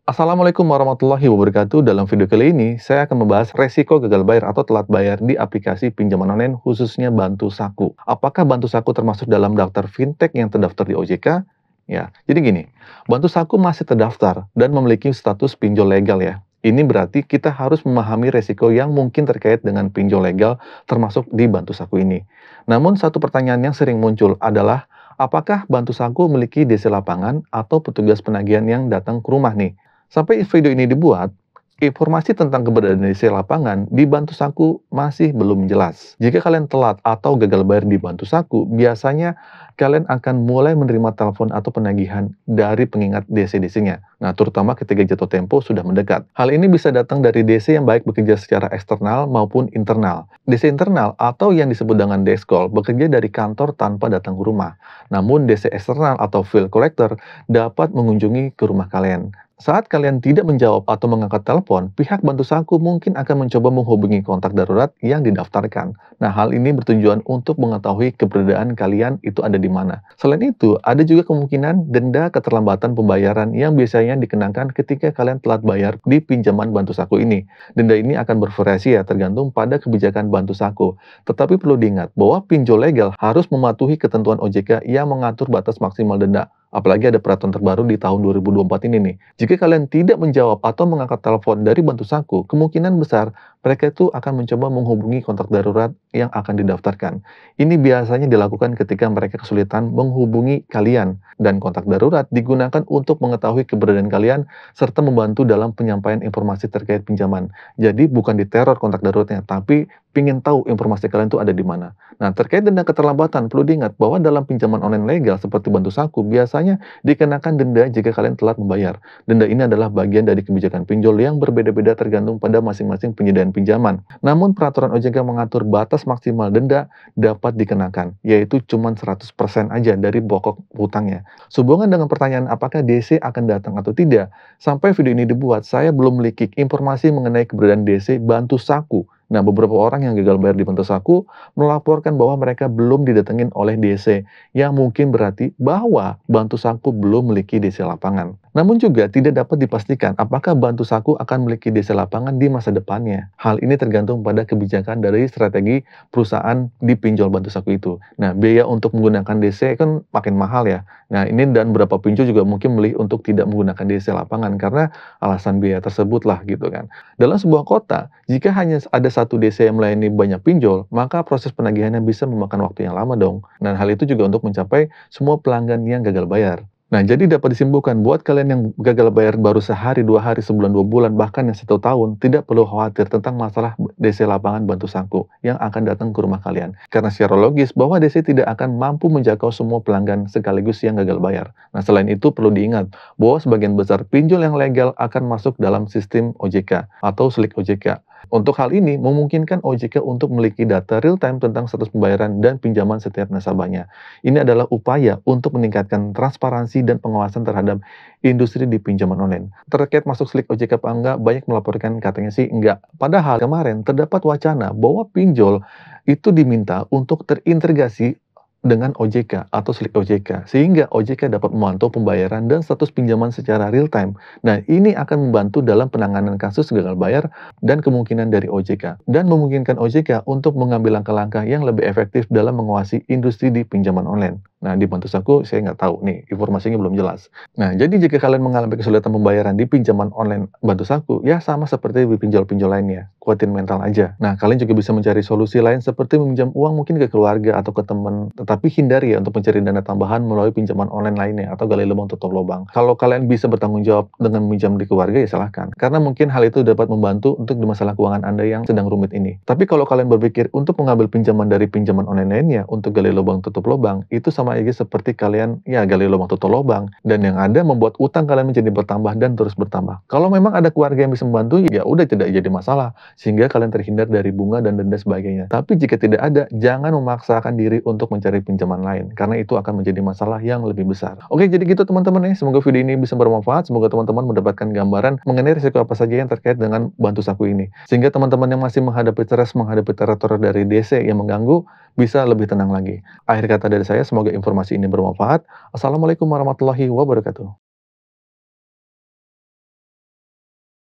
Assalamualaikum warahmatullahi wabarakatuh. Dalam video kali ini, saya akan membahas resiko gagal bayar atau telat bayar di aplikasi pinjaman online khususnya Bantu Saku. Apakah Bantu Saku termasuk dalam daftar fintech yang terdaftar di OJK? Ya, jadi gini, Bantu Saku masih terdaftar dan memiliki status pinjol legal ya. Ini berarti kita harus memahami resiko yang mungkin terkait dengan pinjol legal termasuk di Bantu Saku ini. Namun satu pertanyaan yang sering muncul adalah apakah Bantu Saku memiliki DC lapangan atau petugas penagihan yang datang ke rumah nih? Sampai video ini dibuat, informasi tentang keberadaan DC lapangan di Bantu Saku masih belum jelas. Jika kalian telat atau gagal bayar di Bantu Saku, biasanya kalian akan mulai menerima telepon atau penagihan dari pengingat DC-DC-nya. Nah, terutama ketika jatuh tempo sudah mendekat. Hal ini bisa datang dari DC yang baik bekerja secara eksternal maupun internal. DC internal atau yang disebut dengan desk call bekerja dari kantor tanpa datang ke rumah. Namun DC eksternal atau field collector dapat mengunjungi ke rumah kalian. Saat kalian tidak menjawab atau mengangkat telepon, pihak Bantu Saku mungkin akan mencoba menghubungi kontak darurat yang didaftarkan. Nah, hal ini bertujuan untuk mengetahui keberadaan kalian itu ada di mana. Selain itu, ada juga kemungkinan denda keterlambatan pembayaran yang biasanya dikenakan ketika kalian telat bayar di pinjaman Bantu Saku ini. Denda ini akan bervariasi ya, tergantung pada kebijakan Bantu Saku. Tetapi perlu diingat bahwa pinjol legal harus mematuhi ketentuan OJK yang mengatur batas maksimal denda. Apalagi ada peraturan terbaru di tahun 2024 ini nih. Jika kalian tidak menjawab atau mengangkat telepon dari Bantu Saku, kemungkinan besar mereka itu akan mencoba menghubungi kontak darurat yang akan didaftarkan. Ini biasanya dilakukan ketika mereka kesulitan menghubungi kalian, dan kontak darurat digunakan untuk mengetahui keberadaan kalian serta membantu dalam penyampaian informasi terkait pinjaman. Jadi bukan diteror kontak daruratnya, tapi ingin tahu informasi kalian itu ada di mana. Nah, terkait denda keterlambatan, perlu diingat bahwa dalam pinjaman online legal seperti Bantu Saku, biasanya dikenakan denda jika kalian telat membayar. Denda ini adalah bagian dari kebijakan pinjol yang berbeda-beda tergantung pada masing-masing penyediaan pinjaman. Namun, peraturan OJK mengatur batas maksimal denda dapat dikenakan, yaitu cuma 100% aja dari pokok hutangnya. Sehubungan dengan pertanyaan apakah DC akan datang atau tidak, sampai video ini dibuat, saya belum memiliki informasi mengenai keberadaan DC Bantu Saku. Nah, beberapa orang yang gagal bayar di Bantu Saku melaporkan bahwa mereka belum didatengin oleh DC, yang mungkin berarti bahwa Bantu Saku belum memiliki DC lapangan. Namun juga tidak dapat dipastikan apakah Bantu Saku akan memiliki DC lapangan di masa depannya. Hal ini tergantung pada kebijakan dari strategi perusahaan di pinjol Bantu Saku itu. Nah, biaya untuk menggunakan DC kan makin mahal ya. Nah, ini dan beberapa pinjol juga mungkin memilih untuk tidak menggunakan DC lapangan karena alasan biaya tersebut lah gitu kan. Dalam sebuah kota, jika hanya ada satu DC yang melayani banyak pinjol, maka proses penagihannya bisa memakan waktu yang lama dong. Dan hal itu juga untuk mencapai semua pelanggan yang gagal bayar. Nah, jadi dapat disimpulkan buat kalian yang gagal bayar baru sehari, 2 hari, sebulan, 2 bulan, bahkan yang 1 tahun, tidak perlu khawatir tentang masalah DC lapangan Bantu Saku yang akan datang ke rumah kalian. Karena secara logis bahwa DC tidak akan mampu menjangkau semua pelanggan sekaligus yang gagal bayar. Nah, selain itu perlu diingat bahwa sebagian besar pinjol yang legal akan masuk dalam sistem OJK atau slik OJK. Untuk hal ini, memungkinkan OJK untuk memiliki data real-time tentang status pembayaran dan pinjaman setiap nasabahnya. Ini adalah upaya untuk meningkatkan transparansi dan pengawasan terhadap industri di pinjaman online. Terkait masuk slik OJK apa enggak, banyak melaporkan katanya sih enggak. Padahal kemarin terdapat wacana bahwa pinjol itu diminta untuk terintegrasi dengan OJK atau slik OJK, sehingga OJK dapat memantau pembayaran dan status pinjaman secara real time. Nah, ini akan membantu dalam penanganan kasus gagal bayar dan kemungkinan dari OJK, dan memungkinkan OJK untuk mengambil langkah-langkah yang lebih efektif dalam mengawasi industri di pinjaman online. Nah, di Bantu Saku saya nggak tahu nih, informasinya belum jelas. Nah, jadi jika kalian mengalami kesulitan pembayaran di pinjaman online Bantu Saku, ya sama seperti di pinjol-pinjol lainnya, kuatin mental aja. Nah, kalian juga bisa mencari solusi lain seperti meminjam uang mungkin ke keluarga atau ke teman, tetapi hindari ya untuk mencari dana tambahan melalui pinjaman online lainnya atau gali lubang tutup lubang. Kalau kalian bisa bertanggung jawab dengan meminjam di keluarga, ya silahkan. Karena mungkin hal itu dapat membantu untuk di masalah keuangan Anda yang sedang rumit ini. Tapi kalau kalian berpikir untuk mengambil pinjaman dari pinjaman online lainnya untuk gali lubang tutup lubang, itu sama aja seperti kalian ya gali lubang tutup lubang, dan yang ada membuat utang kalian menjadi bertambah dan terus bertambah. Kalau memang ada keluarga yang bisa membantu, ya udah tidak jadi masalah, sehingga kalian terhindar dari bunga dan denda sebagainya. Tapi jika tidak ada, jangan memaksakan diri untuk mencari pinjaman lain, karena itu akan menjadi masalah yang lebih besar. Oke, jadi gitu teman-teman ya. Semoga video ini bisa bermanfaat. Semoga teman-teman mendapatkan gambaran mengenai risiko apa saja yang terkait dengan Bantu Saku ini. Sehingga teman-teman yang masih menghadapi stres, menghadapi teror dari DC yang mengganggu, bisa lebih tenang lagi. Akhir kata dari saya, semoga informasi ini bermanfaat. Assalamualaikum warahmatullahi wabarakatuh.